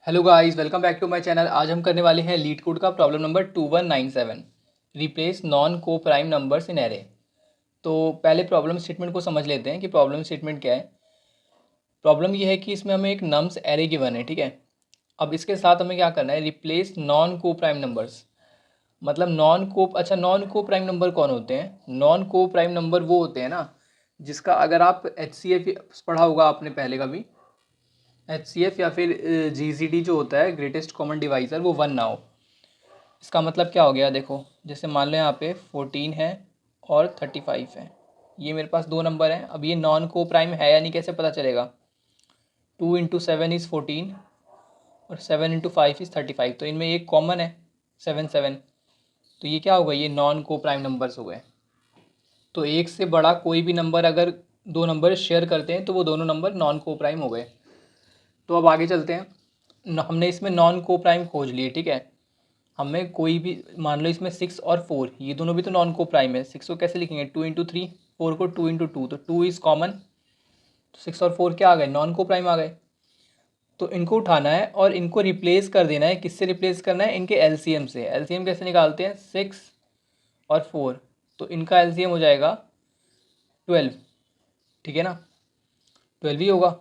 Hello guys, welcome back to my channel. आज हम करने वाले हैं लीड कोड का problem number 2197, replace non coprime numbers in array. तो पहले प्रॉब्लम स्टेटमेंट को समझ लेते हैं कि प्रॉब्लम स्टेटमेंट क्या है। प्रॉब्लम ये है कि इसमें हमें एक नम्स एरे गिवन है, ठीक है। अब इसके साथ हमें क्या करना है, replace non coprime numbers. मतलब नॉन को प्राइम नंबर कौन होते हैं? नॉन को प्राइम नंबर वो होते हैं ना जिसका अगर आप HCF पढ़ा होगा आपने पहले कभी, HCF या फिर GCD जो होता है ग्रेटेस्ट कॉमन डिवाइज़र, वो 1 ना हो। इसका मतलब क्या हो गया, देखो जैसे मान लो यहाँ पे 14 है और 35 है। ये मेरे पास दो नंबर हैं। अब ये नॉन को प्राइम है या नहीं कैसे पता चलेगा? 2 × 7 = 14 और 7 × 5 = 35। तो इनमें एक कॉमन है 7 तो ये क्या होगा, ये नॉन को प्राइम नंबर्स हो गए। तो एक से बड़ा कोई भी नंबर अगर दो नंबर शेयर करते हैं तो वो दोनों नंबर नॉन को प्राइम हो गए। तो अब आगे चलते हैं। हमने इसमें नॉन को प्राइम खोज लिए, ठीक है। हमें कोई भी मान लो इसमें 6 और 4, ये दोनों भी तो नॉन को प्राइम है। 6 को कैसे लिखेंगे? 2 × 3, 4 को 2 × 2, तो 2 इज़ कॉमन। तो 6 और 4 क्या आ गए? नॉन को प्राइम आ गए। तो इनको उठाना है और इनको रिप्लेस कर देना है। किससे रिप्लेस करना है? इनके एलसीएम से। एलसीएम कैसे निकालते हैं? 6 और 4, तो इनका एलसीएम हो जाएगा 12, ठीक है ना। 12 ही होगा।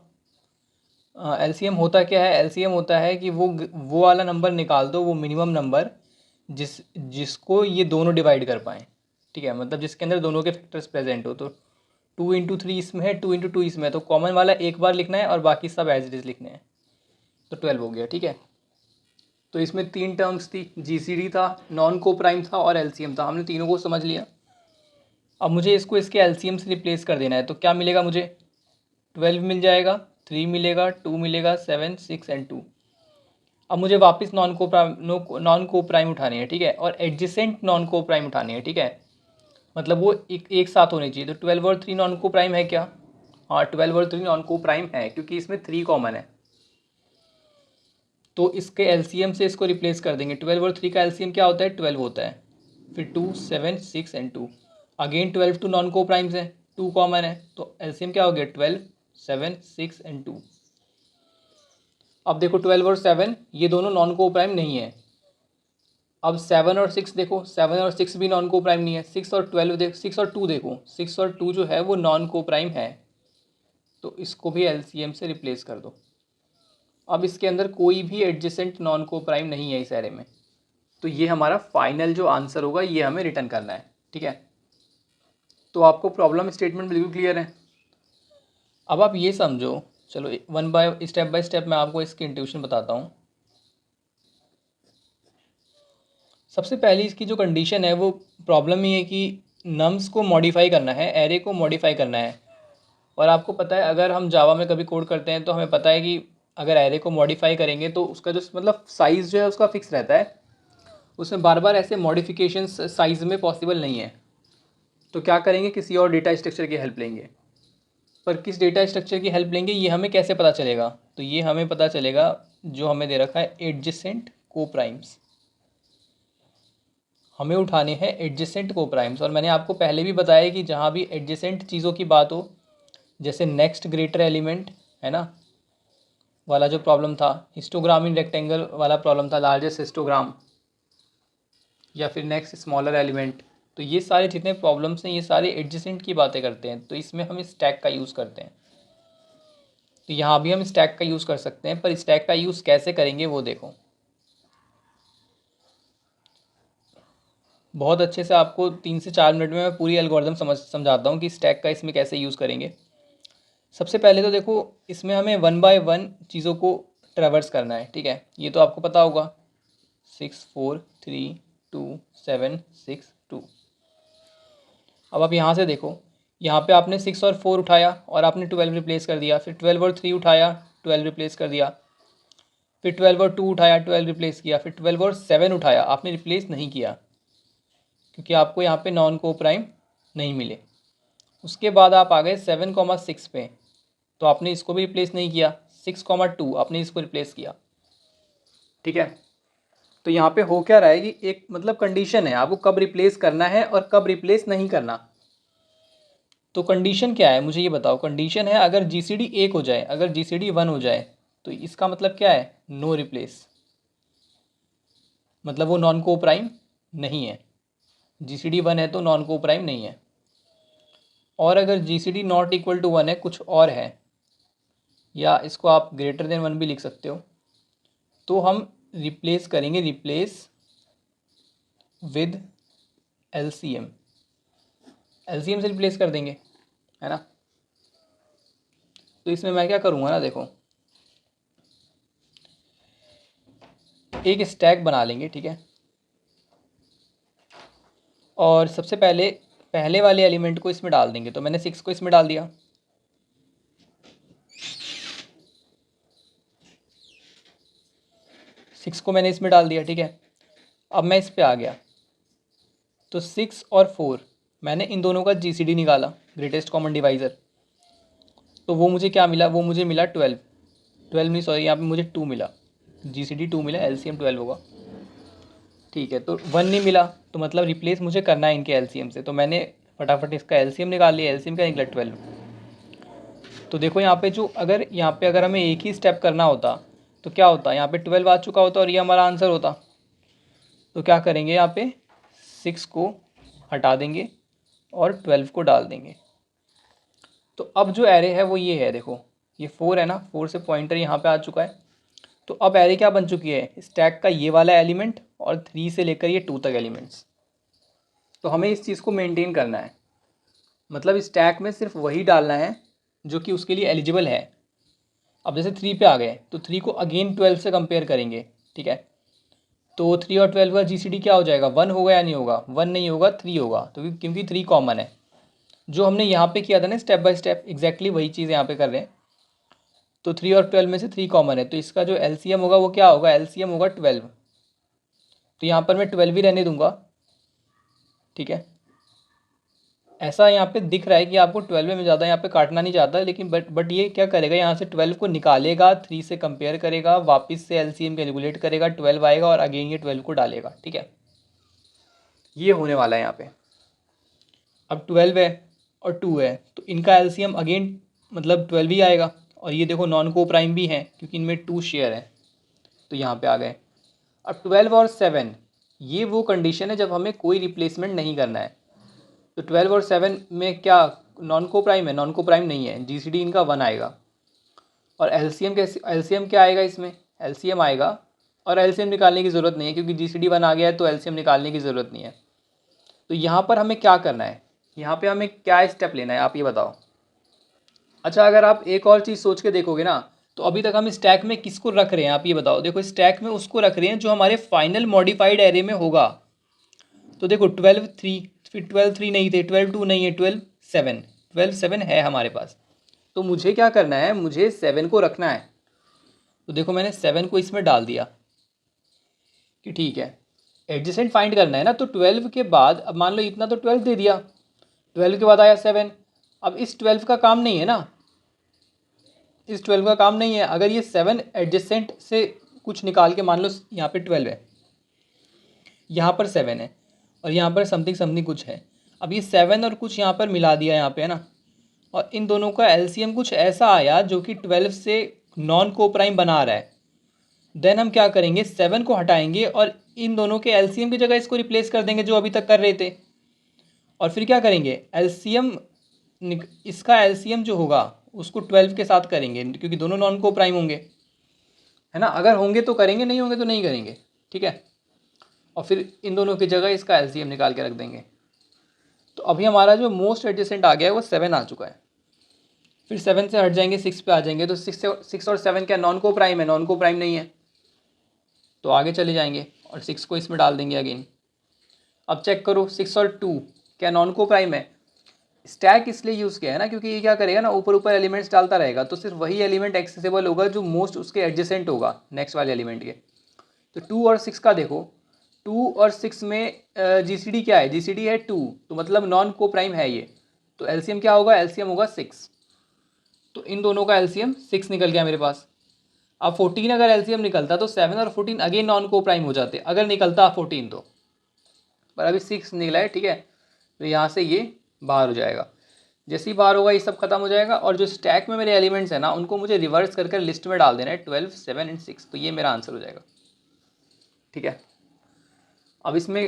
एलसीएम होता क्या है? एलसीएम होता है कि वो वाला नंबर निकाल दो, वो मिनिमम नंबर जिसको ये दोनों डिवाइड कर पाएँ, ठीक है। मतलब जिसके अंदर दोनों के फैक्टर्स प्रेजेंट हो। तो 2 × 3 इसमें है, 2 × 2 इसमें है, तो कॉमन वाला एक बार लिखना है और बाकी सब एज इट इज़ लिखने हैं। तो 12 हो गया, ठीक है। तो इसमें 3 टर्म्स थी, GCD था, नॉन को प्राइम था और एलसीएम था। हमने तीनों को समझ लिया। अब मुझे इसको इसके एलसीएम से रिप्लेस कर देना है। तो क्या मिलेगा मुझे? 12 मिल जाएगा, 3 मिलेगा, 2 मिलेगा, 7, 6 एंड 2। अब मुझे वापस नॉन को प्राइम उठानी है, ठीक है, और एडजेसेंट नॉन को प्राइम उठानी है, ठीक है। मतलब वो एक साथ होनी चाहिए। तो 12 और 3 नॉन को प्राइम है क्या? हाँ, 12 और 3 नॉन को प्राइम है क्योंकि इसमें 3 कॉमन है। तो इसके एलसीएम से इसको रिप्लेस कर देंगे। 12 और 3 का एलसीएम क्या होता है? 12 होता है। फिर 2, 7, 6 एंड 2। अगेन 12 टू नॉन को प्राइम्स है, 2 कॉमन है, तो एलसीएम क्या हो गया? 12, 7, 6 एंड 2। अब देखो 12 और 7 ये दोनों नॉन को प्राइम नहीं है। अब 7 और 6 देखो, 7 और 6 भी नॉन को प्राइम नहीं है। 6 और 12 देखो, 6 और 2 देखो, 6 और 2 जो है वो नॉन को प्राइम है। तो इसको भी एलसीएम से रिप्लेस कर दो। अब इसके अंदर कोई भी एडजेसेंट नॉन को प्राइम नहीं है इस एरे में। तो ये हमारा फाइनल जो आंसर होगा ये हमें रिटर्न करना है, ठीक है। तो आपको प्रॉब्लम स्टेटमेंट बिल्कुल क्लियर है। अब आप ये समझो, चलो स्टेप बाय स्टेप मैं आपको इसकी इंट्यूशन बताता हूँ। सबसे पहली इसकी जो कंडीशन है वो प्रॉब्लम ये है कि नम्स को मॉडिफाई करना है, एरे को मॉडिफाई करना है। और आपको पता है अगर हम जावा में कभी कोड करते हैं तो हमें पता है कि अगर एरे को मॉडिफाई करेंगे तो उसका जो मतलब साइज़ जो है उसका फिक्स रहता है। उसमें बार बार ऐसे मॉडिफिकेशंस साइज़ में पॉसिबल नहीं है। तो क्या करेंगे, किसी और डेटा स्ट्रक्चर की हेल्प लेंगे। पर किस डेटा स्ट्रक्चर की हेल्प लेंगे ये हमें कैसे पता चलेगा? तो ये हमें पता चलेगा जो हमें दे रखा है एडजेसेंट को प्राइम्स। हमें उठाने हैं एडजेसेंट को प्राइम्स। और मैंने आपको पहले भी बताया कि जहाँ भी एडजेसेंट चीज़ों की बात हो, जैसे नेक्स्ट ग्रेटर एलिमेंट है ना वाला जो प्रॉब्लम था, हिस्टोग्राम इन रेक्टेंगल वाला प्रॉब्लम था, लार्जेस्ट हिस्टोग्राम, या फिर नेक्स्ट स्मॉलर एलिमेंट, तो ये सारे जितने प्रॉब्लम्स हैं ये सारे एडजेसेंट की बातें करते हैं। तो इसमें हम स्टैक का यूज़ करते हैं। तो यहाँ भी हम स्टैक का यूज़ कर सकते हैं, पर स्टैक का यूज़ कैसे करेंगे वो देखो। बहुत अच्छे से आपको 3 से 4 मिनट में मैं पूरी एल्गोरिथम समझाता हूँ कि स्टैक का इसमें कैसे यूज़ करेंगे। सबसे पहले तो देखो इसमें हमें 1 बाय 1 चीज़ों को ट्रैवर्स करना है, ठीक है। ये तो आपको पता होगा, 6, 4, 3, 2, 7, 6, 2। अब आप यहाँ से देखो, यहाँ पे आपने 6 और 4 उठाया और आपने 12 रिप्लेस कर दिया। फिर 12 और 3 उठाया, 12 रिप्लेस कर दिया। फिर 12 और 2 उठाया, 12 रिप्लेस किया। फिर 12 और 7 उठाया, आपने रिप्लेस नहीं किया क्योंकि आपको यहाँ पे नॉन को प्राइम नहीं मिले। उसके बाद आप आ गए 7, 6 पे, तो आपने इसको भी रिप्लेस नहीं किया। 6, 2 आपने इसको रिप्लेस किया, ठीक है। तो यहाँ पे हो क्या रहा है कि एक मतलब कंडीशन है, आपको कब रिप्लेस करना है और कब रिप्लेस नहीं करना। तो कंडीशन क्या है मुझे ये बताओ। कंडीशन है अगर GCD 1 हो जाए, अगर GCD 1 हो जाए तो इसका मतलब क्या है, नो रिप्लेस, मतलब वो नॉन को प्राइम नहीं है। GCD 1 है तो नॉन को प्राइम नहीं है। और अगर GCD नॉट इक्वल टू 1 है, कुछ और है, या इसको आप ग्रेटर देन 1 भी लिख सकते हो, तो हम रिप्लेस करेंगे, रिप्लेस विद LCM, LCM से रिप्लेस कर देंगे, है ना। तो इसमें मैं क्या करूँगा ना, देखो एक स्टैक बना लेंगे, ठीक है। और सबसे पहले पहले वाले एलिमेंट को इसमें डाल देंगे। तो मैंने 6 को इसमें डाल दिया, 6 को मैंने इसमें डाल दिया, ठीक है। अब मैं इस पे आ गया, तो 6 और 4 मैंने इन दोनों का GCD निकाला, ग्रेटेस्ट कॉमन डिवाइज़र। तो वो मुझे क्या मिला, वो मुझे मिला 12, 12 नहीं सॉरी, यहाँ पे मुझे 2 मिला, GCD 2 मिला, LCM 12 होगा, ठीक है। तो 1 नहीं मिला, तो मतलब रिप्लेस मुझे करना है इनके LCM से। तो मैंने फटाफट इसका LCM निकाल लिया, LCM क्या निकला 12। तो देखो यहाँ पे जो अगर हमें एक ही स्टेप करना होता तो क्या होता, यहाँ पे 12 आ चुका होता और ये हमारा आंसर होता। तो क्या करेंगे, यहाँ पे 6 को हटा देंगे और 12 को डाल देंगे। तो अब जो एरे है वो ये है, देखो ये 4 है ना, 4 से पॉइंटर यहाँ पे आ चुका है। तो अब एरे क्या बन चुकी है, स्टैक का ये वाला एलिमेंट और 3 से लेकर ये 2 तक एलिमेंट्स। तो हमें इस चीज़ को मेंटेन करना है, मतलब स्टैक में सिर्फ वही डालना है जो कि उसके लिए एलिजिबल है। अब जैसे 3 पे आ गए तो 3 को अगेन 12 से कंपेयर करेंगे, ठीक है। तो 3 और 12 का GCD क्या हो जाएगा, 1 होगा या नहीं होगा, 1 नहीं होगा, 3 होगा। तो क्योंकि 3 कॉमन है, जो हमने यहाँ पे किया था ना स्टेप बाय स्टेप, एग्जैक्टली वही चीज़ यहाँ पे कर रहे हैं। तो 3 और 12 में से 3 कॉमन है, तो इसका जो LCM होगा वो क्या होगा, LCM होगा 12। तो यहाँ पर मैं 12 ही रहने दूंगा, ठीक है। ऐसा यहाँ पे दिख रहा है कि आपको 12 में ज़्यादा यहाँ पे काटना नहीं चाहता, लेकिन बट ये क्या करेगा, यहाँ से 12 को निकालेगा, 3 से कंपेयर करेगा, वापस से LCM कैलकुलेट करेगा, 12 आएगा और अगेन ये 12 को डालेगा, ठीक है। ये होने वाला है यहाँ पे। अब 12 है और 2 है, तो इनका LCM अगेन मतलब 12 ही आएगा। और ये देखो नॉन को प्राइम भी है क्योंकि इनमें 2 शेयर है, तो यहाँ पे आ गए। अब 12 और 7 ये वो कंडीशन है जब हमें कोई रिप्लेसमेंट नहीं करना है। तो 12 और 7 में क्या नॉन को प्राइम है, नॉन को प्राइम नहीं है, GCD इनका 1 आएगा। और LCM कैसे, LCM क्या आएगा इसमें, LCM आएगा, और LCM निकालने की ज़रूरत नहीं है क्योंकि GCD 1 आ गया है, तो LCM निकालने की ज़रूरत नहीं है। तो यहाँ पर हमें क्या करना है, यहाँ पे हमें क्या स्टेप लेना है, आप ये बताओ। अच्छा, अगर आप एक और चीज़ सोच के देखोगे ना, तो अभी तक हम स्टैक में किसको रख रहे हैं, आप ये बताओ। देखो स्टैक में उसको रख रहे हैं जो हमारे फाइनल मॉडिफाइड एरे में होगा। तो देखो 12 3, फिर 12 3 नहीं थे, 12 2 नहीं है, 12 7, 12 7 है हमारे पास। तो मुझे क्या करना है, मुझे 7 को रखना है। तो देखो मैंने 7 को इसमें डाल दिया कि ठीक है, एडजेसेंट फाइंड करना है ना। तो 12 के बाद अब मान लो इतना तो 12 दे दिया, 12 के बाद आया 7। अब इस 12 का काम नहीं है ना, इस 12 का काम नहीं है। अगर ये 7 एडजेसेंट से कुछ निकाल के, मान लो यहाँ पे 12 है, यहाँ पर 7 है, और यहाँ पर समथिंग समथिंग कुछ है। अब ये 7 और कुछ यहाँ पर मिला दिया यहाँ पे, है ना। और इन दोनों का LCM कुछ ऐसा आया जो कि 12 से नॉन को प्राइम बना रहा है। देन हम क्या करेंगे, 7 को हटाएंगे और इन दोनों के LCM की जगह इसको रिप्लेस कर देंगे जो अभी तक कर रहे थे। और फिर क्या करेंगे, LCM इसका LCM जो होगा उसको 12 के साथ करेंगे क्योंकि दोनों नॉन को प्राइम होंगे, है ना। अगर होंगे तो करेंगे, नहीं होंगे तो नहीं करेंगे, ठीक है। और फिर इन दोनों की जगह इसका LCM निकाल के रख देंगे। तो अभी हमारा जो मोस्ट एडजेसेंट आ गया है वो 7 आ चुका है। फिर 7 से हट जाएंगे, 6 पे आ जाएंगे। तो 6 और 7 क्या नॉन को प्राइम है, नॉन को प्राइम नहीं है। तो आगे चले जाएंगे और 6 को इसमें डाल देंगे अगेन। अब चेक करो 6 और 2 क्या नॉन को प्राइम है। स्टैक इसलिए यूज़ किया है ना क्योंकि ये क्या करेगा ना, ऊपर ऊपर एलिमेंट्स डालता रहेगा, तो सिर्फ वही एलिमेंट एक्सेसिबल होगा जो मोस्ट उसके एडजेसेंट होगा नेक्स्ट वाले एलिमेंट के। तो 2 और 6 का देखो, 2 और 6 में GCD क्या है, GCD है 2, तो मतलब नॉन को प्राइम है ये। तो LCM क्या होगा, LCM होगा 6। तो इन दोनों का LCM 6 निकल गया मेरे पास। अब 14 अगर LCM निकलता तो 7 और 14 अगेन नॉन को प्राइम हो जाते, अगर निकलता 14 तो। पर अभी 6 निकला है, ठीक है। तो यहाँ से ये बाहर हो जाएगा। जैसे ही बाहर होगा ये सब खत्म हो जाएगा, और जो स्टैक में मेरे एलिमेंट्स हैं ना उनको मुझे रिवर्स कर लिस्ट में डाल देना है 12, 7 एंड 6। तो ये मेरा आंसर हो जाएगा। ठीक है, अब इसमें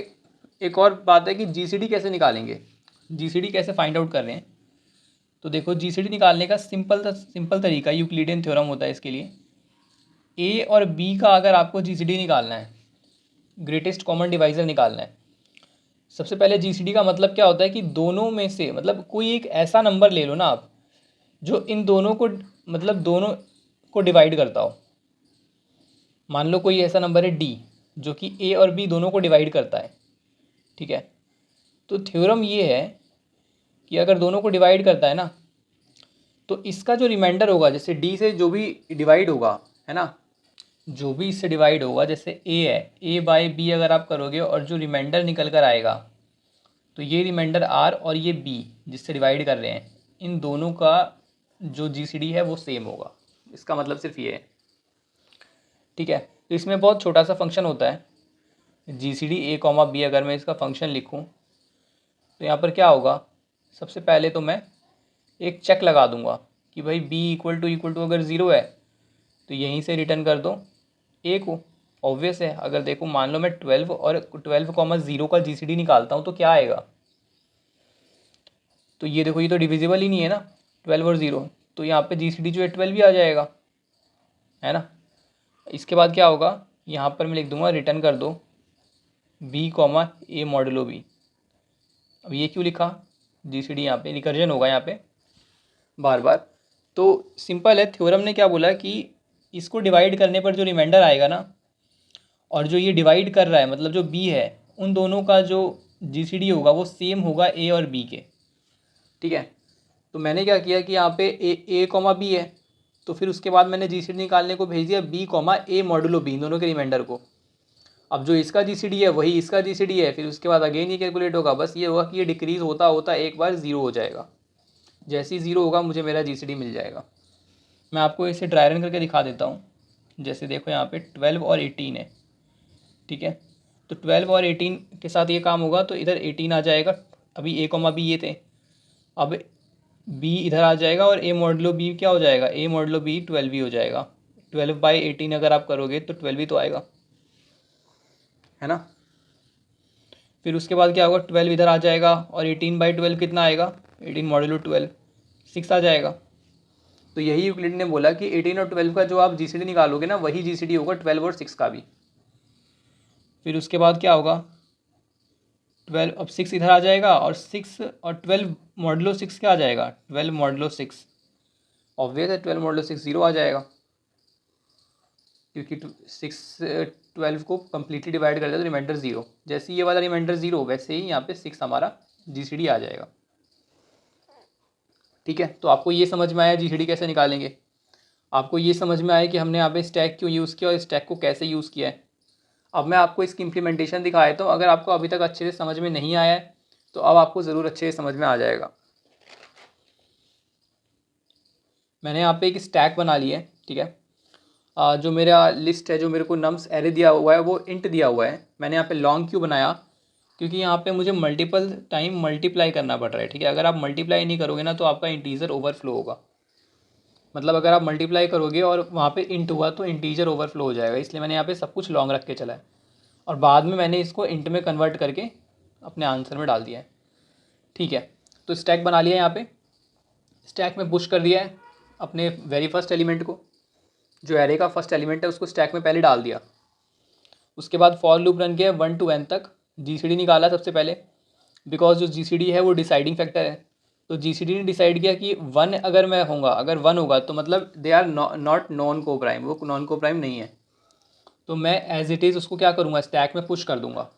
एक और बात है कि जीसीडी कैसे निकालेंगे, जीसीडी कैसे फाइंड आउट कर रहे हैं। तो देखो जीसीडी निकालने का सिंपल तरीका यूक्लिडियन थ्योरम होता है इसके लिए। ए और बी का अगर आपको जीसीडी निकालना है, ग्रेटेस्ट कॉमन डिवाइज़र निकालना है, सबसे पहले जीसीडी का मतलब क्या होता है कि दोनों में से मतलब कोई एक ऐसा नंबर ले लो ना आप जो इन दोनों को मतलब दोनों को डिवाइड करता हो। मान लो कोई ऐसा नंबर है डी जो कि ए और बी दोनों को डिवाइड करता है। ठीक है, तो थ्योरम ये है कि अगर दोनों को डिवाइड करता है ना तो इसका जो रिमाइंडर होगा, जैसे डी से जो भी डिवाइड होगा है ना, जो भी इससे डिवाइड होगा, जैसे ए है, ए बाय बी अगर आप करोगे और जो रिमाइंडर निकल कर आएगा तो ये रिमाइंडर आर और ये बी जिससे डिवाइड कर रहे हैं, इन दोनों का जो जीसीडी है वो सेम होगा। इसका मतलब सिर्फ ये है। ठीक है, तो इसमें बहुत छोटा सा फंक्शन होता है जीसीडी ए कॉमा बी। अगर मैं इसका फंक्शन लिखूं तो यहाँ पर क्या होगा, सबसे पहले तो मैं एक चेक लगा दूंगा कि भाई बी इक्वल टू अगर ज़ीरो है तो यहीं से रिटर्न कर दो ए को। ऑब्वियस है, अगर देखो मान लो मैं 12 और 12,0 का जीसीडी निकालता हूँ तो क्या आएगा, तो ये देखो ये तो डिविजिबल ही नहीं है ना 12 और 0, तो यहाँ पे जीसीडी जो है 12 ही आ जाएगा, है ना। इसके बाद क्या होगा, यहाँ पर मैं लिख दूंगा रिटर्न कर दो बी कॉमा ए मॉडुलो बी। अब ये क्यों लिखा, जीसीडी यहाँ पे रिकर्जन होगा यहाँ पे बार बार। तो सिंपल है, थ्योरम ने क्या बोला कि इसको डिवाइड करने पर जो रिमाइंडर आएगा ना, और जो ये डिवाइड कर रहा है मतलब जो बी है, उन दोनों का जो जीसीडी होगा वो सेम होगा ए और बी के। ठीक है, तो मैंने क्या किया कि यहाँ पे ए कॉमा बी है, तो फिर उसके बाद मैंने जीसीडी निकालने को भेज दिया बी कॉमा ए मॉडुलो बी, दोनों के रिमाइंडर को। अब जो इसका जीसीडी है वही इसका जीसीडी है, फिर उसके बाद अगेन ये कैलकुलेट होगा। बस ये होगा कि ये डिक्रीज़ होता होता एक बार ज़ीरो हो जाएगा। जैसे ही ज़ीरो होगा मुझे मेरा जीसीडी मिल जाएगा। मैं आपको इसे ड्राई रन करके दिखा देता हूँ। जैसे देखो यहाँ पे 12 और 18 है। ठीक है, तो 12 और 18 के साथ ये काम होगा तो इधर 18 आ जाएगा। अभी ए कॉमा बी ये थे, अब बी इधर आ जाएगा और ए मॉडुलो बी क्या हो जाएगा, ए मॉडुलो बी 12 ही हो जाएगा। 12/18 अगर आप करोगे तो 12 ही तो आएगा, है ना। फिर उसके बाद क्या होगा, 12 इधर आ जाएगा और 18/12 कितना आएगा, 18 मॉडुलो 12 6 आ जाएगा। तो यही यूक्लिड ने बोला कि 18 और 12 का जो आप जीसीडी निकालोगे ना वही जीसीडी होगा 12 और 6 का भी। फिर उसके बाद क्या होगा, 12 अब 6 इधर आ जाएगा और 6 और 12 मॉडुलो 6 क्या आ जाएगा, 12 मॉडुलो 6। ऑब्वियस है 12 मॉडुलो 6 ज़ीरो आ जाएगा, क्योंकि 6 12 को कम्प्लीटली डिवाइड कर दिया तो रिमाइंडर ज़ीरो। जैसे ये वाला रिमाइंडर ज़ीरो वैसे ही यहाँ पे 6 हमारा जीसीडी आ जाएगा। ठीक है, तो आपको ये समझ में आया जीसीडी कैसे निकालेंगे, आपको ये समझ में आया कि हमने यहाँ पे स्टैक क्यों यूज़ किया और स्टैक को कैसे यूज़ किया है। अब मैं आपको इसकी इम्प्लीमेंटेशन दिखा देता हूँ। अगर आपको अभी तक अच्छे से समझ में नहीं आया है तो अब आपको ज़रूर अच्छे से समझ में आ जाएगा। मैंने यहाँ पे एक स्टैक बना लिया है। ठीक है, जो मेरा लिस्ट है, जो मेरे को नम्स एरे दिया हुआ है वो इंट दिया हुआ है। मैंने यहाँ पे लॉन्ग क्यों बनाया, क्योंकि यहाँ पे मुझे मल्टीपल टाइम मल्टीप्लाई करना पड़ रहा है। ठीक है, अगर आप मल्टीप्लाई नहीं करोगे ना तो आपका इंटीजर ओवरफ्लो होगा। मतलब अगर आप मल्टीप्लाई करोगे और वहाँ पे इंट हुआ तो इंटीजर ओवरफ्लो हो जाएगा, इसलिए मैंने यहाँ पे सब कुछ लॉन्ग रख के चला है और बाद में मैंने इसको इंट में कन्वर्ट करके अपने आंसर में डाल दिया है। ठीक है, तो स्टैक बना लिया है। यहाँ पे स्टैक में पुश कर दिया है अपने वेरी फर्स्ट एलिमेंट को, जो एरे का फर्स्ट एलिमेंट है उसको स्टैक में पहले डाल दिया। उसके बाद फॉर लूप रन किया 1 to n तक, जीसीडी निकाला सबसे पहले, बिकॉज जो जीसीडी है वो डिसाइडिंग फैक्टर है। तो जीसीडी ने डिसाइड किया कि 1 अगर मैं होगा, अगर 1 होगा तो मतलब दे आर नॉट नॉन को प्राइम, वो नॉन को प्राइम नहीं है। तो मैं एज इट इज़ उसको क्या करूँगा, स्टैक में पुश कर दूंगा।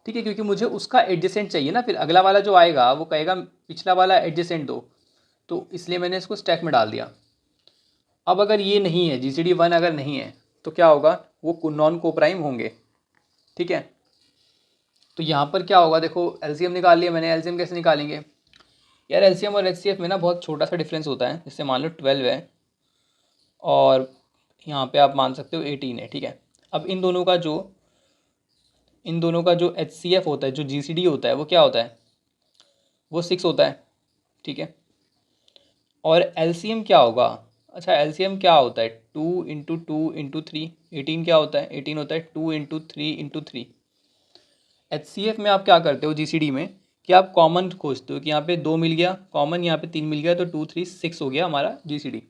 ठीक है, क्योंकि मुझे उसका एडजेसेंट चाहिए ना, फिर अगला वाला जो आएगा वो कहेगा पिछला वाला एडजेसेंट दो, तो इसलिए मैंने इसको स्टैक में डाल दिया। अब अगर ये नहीं है, जीसीडी 1 अगर नहीं है तो क्या होगा, वो नॉन को प्राइम होंगे। ठीक है, तो यहाँ पर क्या होगा, देखो एलसीएम निकाल लिया मैंने। एलसीएम कैसे निकालेंगे यार, एलसीएम और एचसीएफ में ना बहुत छोटा सा डिफरेंस होता है। जैसे मान लो 12 है और यहाँ पे आप मान सकते हो 18 है। ठीक है, अब इन दोनों का जो एचसीएफ होता है, जो जीसीडी होता है वो क्या होता है, वो 6 होता है। ठीक है। और एलसीएम क्या होगा? अच्छा, एलसीएम क्या होता है? 2 × 2 × 3, 18 क्या होता है? 18 होता है 2 × 3 × 3। एचसीएफ में आप क्या करते हो जीसीडी में, कि आप कॉमन खोजते हो कि यहाँ पे 2 मिल गया कॉमन, यहाँ पे 3 मिल गया, तो 2 3 6 हो गया हमारा जीसीडी।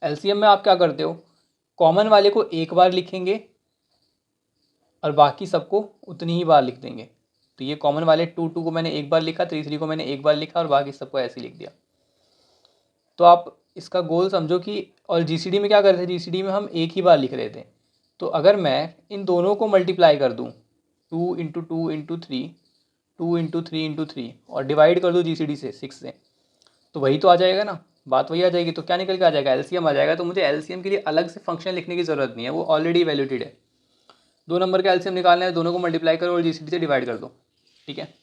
एलसीएम में आप क्या करते हो? कॉमन वाले को एक बार लिखेंगे और बाकी सबको उतनी ही बार लिख देंगे। तो ये कॉमन वाले 2 2 को मैंने एक बार लिखा, 3 3 को मैंने एक बार लिखा और बाकी सबको ऐसे ही लिख दिया। तो आप इसका गोल समझो कि, और जीसीडी में क्या करते थे? जीसीडी में हम एक ही बार लिख रहे थे। तो अगर मैं इन दोनों को मल्टीप्लाई कर दूँ, 2 × 2 × 3, 2 × 3 × 3 और डिवाइड कर दूँ जीसीडी से 6 से, तो वही तो आ जाएगा ना, बात वही आ जाएगी। तो क्या निकल के आ जाएगा? एलसीएम आ जाएगा। तो मुझे एलसीएम के लिए अलग से फंक्शन लिखने की ज़रूरत नहीं है, वो ऑलरेडी वैल्यूटेड है। 2 नंबर का एलसीएम निकालना है, दोनों को मल्टीप्लाई करो और जीसीडी से डिवाइड कर दो, ठीक है।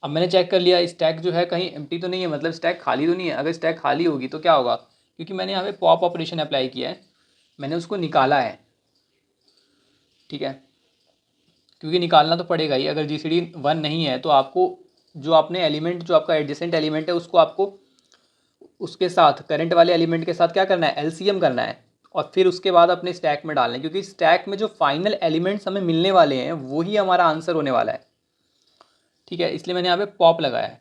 अब मैंने चेक कर लिया स्टैक जो है कहीं एम्प्टी तो नहीं है, मतलब स्टैक खाली तो नहीं है। अगर स्टैक खाली होगी तो क्या होगा? क्योंकि मैंने यहाँ पे पॉप ऑपरेशन अप्लाई किया है, मैंने उसको निकाला है, ठीक है, क्योंकि निकालना तो पड़ेगा ही। अगर जीसीडी 1 नहीं है तो आपको जो आपने एलिमेंट, जो आपका एडजेसेंट एलिमेंट है, उसको आपको उसके साथ, करंट वाले एलिमेंट के साथ क्या करना है? एलसीएम करना है, और फिर उसके बाद अपने स्टैक में डालना है, क्योंकि स्टैक में जो फाइनल एलिमेंट्स हमें मिलने वाले हैं वही हमारा आंसर होने वाला है, ठीक है। इसलिए मैंने यहाँ पे पॉप लगाया है।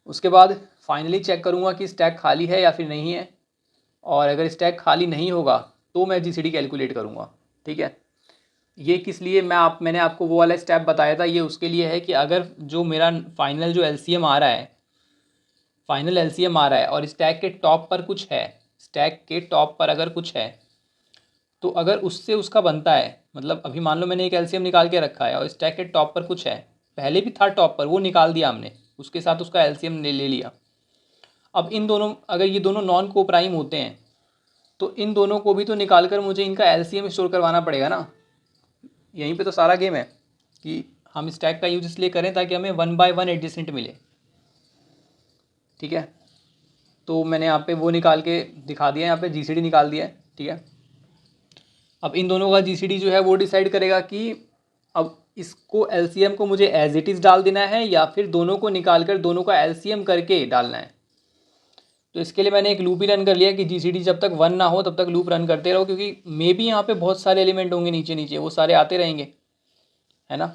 उसके बाद फाइनली चेक करूँगा कि स्टैक खाली है या फिर नहीं है, और अगर स्टैक खाली नहीं होगा तो मैं जीसीडी कैलकुलेट करूँगा, ठीक है। ये किस लिए मैंने आपको वो वाला स्टेप बताया था, ये उसके लिए है कि अगर जो मेरा फाइनल जो एलसीएम आ रहा है, फाइनल एलसीएम आ रहा है और स्टैक के टॉप पर कुछ है, स्टैक के टॉप पर अगर कुछ है, तो अगर उससे उसका बनता है, मतलब अभी मान लो मैंने एक एलसीएम निकाल के रखा है और स्टैक के टॉप पर कुछ है, पहले भी था टॉप पर, वो निकाल दिया हमने, उसके साथ उसका एलसीएम ले लिया। अब इन दोनों, अगर ये दोनों नॉन को प्राइम होते हैं तो इन दोनों को भी तो निकाल कर मुझे इनका एलसीएम स्टोर करवाना पड़ेगा ना। यहीं पे तो सारा गेम है कि हम स्टैक का यूज इसलिए करें ताकि हमें 1 बाय 1 एडजेसेंट मिले, ठीक है। तो मैंने यहाँ पे वो निकाल के दिखा दिया, यहाँ पे जीसीडी निकाल दिया है, ठीक है। अब इन दोनों का जीसीडी जो है वो डिसाइड करेगा कि अब इसको एलसीएम को मुझे एज इट इज़ डाल देना है या फिर दोनों को निकाल कर दोनों का एलसीएम करके डालना है। तो इसके लिए मैंने एक लूप ही रन कर लिया कि जीसीडी जब तक 1 ना हो तब तक लूप रन करते रहो, क्योंकि मे बी यहाँ पे बहुत सारे एलिमेंट होंगे नीचे नीचे, वो सारे आते रहेंगे, है ना।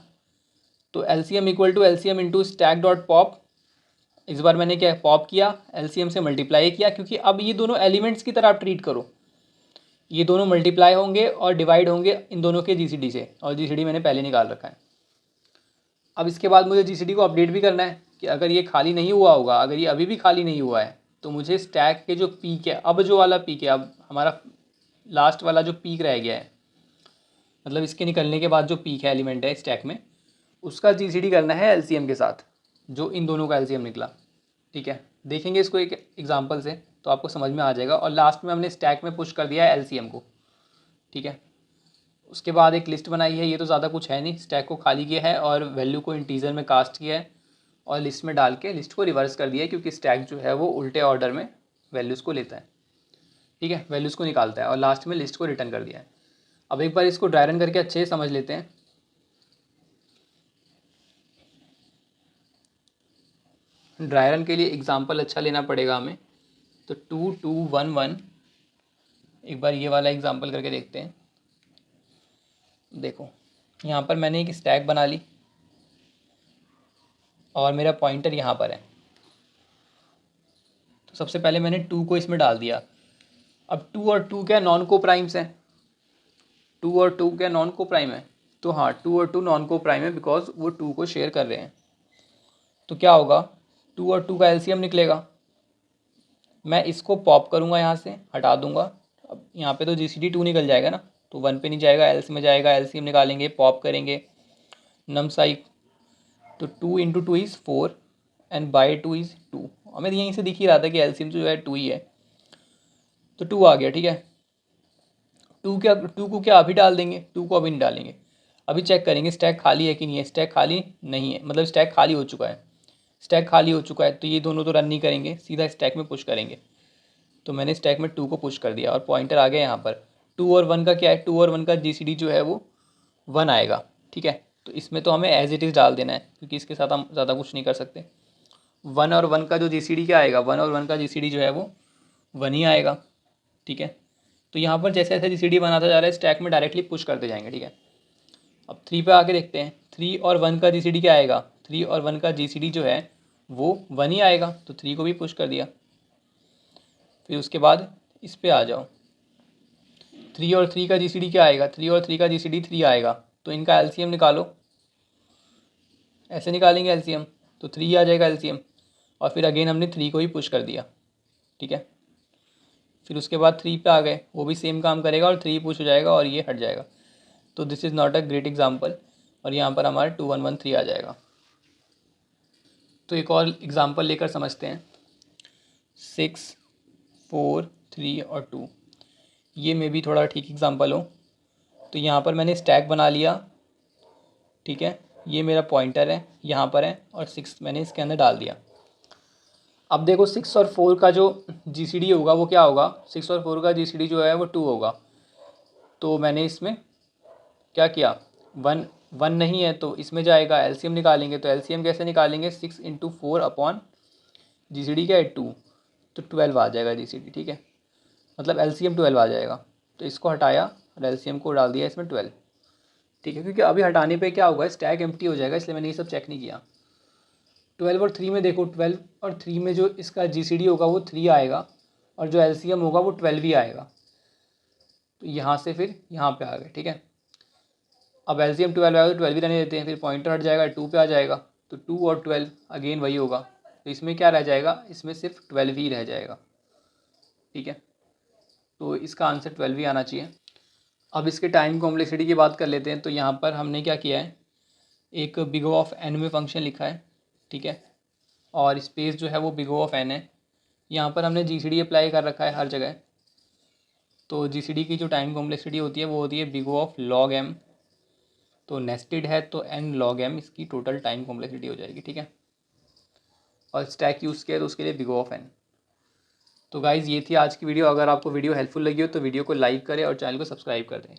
तो LCM equal to LCM into stack dot pop, इस बार मैंने क्या पॉप किया, एलसीएम से मल्टीप्लाई किया, क्योंकि अब ये दोनों एलिमेंट्स की तरह आप ट्रीट करो, ये दोनों मल्टीप्लाई होंगे और डिवाइड होंगे इन दोनों के जीसीडी से, और जीसीडी मैंने पहले निकाल रखा है। अब इसके बाद मुझे जीसीडी को अपडेट भी करना है कि अगर ये खाली नहीं हुआ होगा, अगर ये अभी भी खाली नहीं हुआ है, तो मुझे स्टैक के जो पीक है, अब जो वाला पीक है, अब हमारा लास्ट वाला जो पीक रह गया है, मतलब इसके निकलने के बाद जो पीक है एलिमेंट है स्टैक में, उसका जीसीडी करना है एलसीएम के साथ, जो इन दोनों का एलसीएम निकला, ठीक है। देखेंगे इसको एक एग्जांपल से तो आपको समझ में आ जाएगा। और लास्ट में हमने स्टैक में पुश कर दिया है एलसीएम को, ठीक है। उसके बाद एक लिस्ट बनाई है, ये तो ज़्यादा कुछ है नहीं, स्टैक को खाली किया है और वैल्यू को इंटीजर में कास्ट किया है और लिस्ट में डाल के लिस्ट को रिवर्स कर दिया है, क्योंकि स्टैक जो है वो उल्टे ऑर्डर में वैल्यूज़ को लेता है, ठीक है, वैल्यूज़ को निकालता है, और लास्ट में लिस्ट को रिटर्न कर दिया है। अब एक बार इसको ड्राई रन करके अच्छे से समझ लेते हैं। ड्राई रन के लिए एग्जाम्पल अच्छा लेना पड़ेगा हमें, तो 2 2 1 1, एक बार ये वाला एग्जाम्पल करके देखते हैं। देखो यहाँ पर मैंने एक स्टैक बना ली और मेरा पॉइंटर यहाँ पर है, तो सबसे पहले मैंने 2 को इसमें डाल दिया। अब 2 और 2 क्या नॉन को प्राइम्स हैं? 2 और 2 क्या नॉन को प्राइम है? तो हाँ, 2 और 2 नॉन को प्राइम है, बिकॉज वो 2 को शेयर कर रहे हैं। तो क्या होगा, 2 और 2 का एलसीएम निकलेगा। मैं इसको पॉप करूँगा, यहाँ से हटा दूँगा। अब यहाँ पे तो जीसीडी 2 निकल जाएगा ना, तो 1 पे नहीं जाएगा, एल्स में जाएगा, एलसीएम निकालेंगे, पॉप करेंगे, नमसाई, तो 2 × 2 इज़ 4 एंड बाई 2 इज़ 2। हमें यहीं से दिख ही रहा था कि एलसीएम जो है 2 ही है, तो 2 आ गया, ठीक है। 2 को क्या अभी डाल देंगे? 2 को अभी नहीं डालेंगे, अभी चेक करेंगे स्टैक खाली है कि नहीं है। स्टैक खाली नहीं है, मतलब स्टैक खाली हो चुका है। स्टैक खाली हो चुका है तो ये दोनों तो रन नहीं करेंगे, सीधा स्टैक में पुश करेंगे। तो मैंने स्टैक में 2 को पुश कर दिया और पॉइंटर आ गया यहाँ पर। 2 और 1 का क्या है? 2 और 1 का जीसीडी जो है वो 1 आएगा, ठीक है। तो इसमें तो हमें एज इट इज़ डाल देना है, क्योंकि इसके साथ हम ज़्यादा कुछ नहीं कर सकते। 1 और 1 का जो GCD क्या आएगा, 1 और 1 का GCD जो है वो 1 ही आएगा, ठीक है। तो यहाँ पर जैसे जैसे GCD बनाता जा रहा है स्टैक में डायरेक्टली पुश करते जाएंगे, ठीक है। अब 3 पे आके देखते हैं, 3 और 1 का GCD क्या आएगा, 3 और 1 का GCD जो है वो 1 ही आएगा, तो 3 को भी पुश कर दिया। फिर उसके बाद इस पे आ जाओ, 3 और 3 का GCD क्या आएगा, 3 और 3 का GCD 3 आएगा, तो इनका LCM निकालो, ऐसे निकालेंगे LCM, तो 3 आ जाएगा LCM, और फिर अगेन हमने 3 को ही पुश कर दिया, ठीक है। फिर उसके बाद 3 पे आ गए, वो भी सेम काम करेगा और 3 पुश हो जाएगा और ये हट जाएगा। तो this is not a great example, और यहाँ पर हमारा 2 1 1 3 आ जाएगा। तो एक और एग्जाम्पल लेकर समझते हैं, 6 4 3 और 2, ये में भी थोड़ा ठीक एग्जाम्पल हो। तो यहाँ पर मैंने स्टैक बना लिया, ठीक है, ये मेरा पॉइंटर है यहाँ पर है, और 6 मैंने इसके अंदर डाल दिया। अब देखो 6 और 4 का जो GCD होगा वो क्या होगा, 6 और 4 का GCD जो है वो 2 होगा। तो मैंने इसमें क्या किया, 1 1 नहीं है तो इसमें जाएगा, LCM निकालेंगे, तो LCM कैसे निकालेंगे, 6 इंटू 4 अपॉन GCD क्या है 2, तो 12 आ जाएगा GCD, ठीक है, मतलब LCM 12 आ जाएगा। तो इसको हटाया और LCM को डाल दिया इसमें 12, ठीक है, क्योंकि अभी हटाने पे क्या होगा, स्टैक एम्प्टी हो जाएगा, इसलिए मैंने ये सब चेक नहीं किया। 12 और 3 में देखो, 12 और 3 में जो इसका GCD होगा वो 3 आएगा, और जो LCM होगा वो 12 ही आएगा। तो यहाँ से फिर यहाँ पे आ गए, ठीक है। अब LCM 12 आएगा तो 12 ही रहने देते हैं, फिर पॉइंटर हट जाएगा, 2 पे आ जाएगा, तो 2 और 12 अगेन वही होगा। तो इसमें क्या रह जाएगा, इसमें सिर्फ 12 ही रह जाएगा, ठीक है। तो इसका आंसर 12 ही आना चाहिए। अब इसके टाइम कॉम्प्लेक्सिटी की बात कर लेते हैं। तो यहाँ पर हमने क्या किया है, एक बिग O ऑफ n में फंक्शन लिखा है, ठीक है, और स्पेस जो है वो बिग O ऑफ n है। यहाँ पर हमने GCD अप्लाई कर रखा है हर जगह। तो GCD की जो टाइम कॉम्प्लेक्सिटी होती है वो होती है big O of log m, तो नेस्टेड है तो n log m इसकी टोटल टाइम कॉम्प्लेक्सिटी हो जाएगी, ठीक है। और स्टैक यूज़ किया तो उसके लिए बिग O ऑफ n। तो गाइज़ ये थी आज की वीडियो। अगर आपको वीडियो हेल्पफुल लगी हो तो वीडियो को लाइक करें और चैनल को सब्सक्राइब कर दें।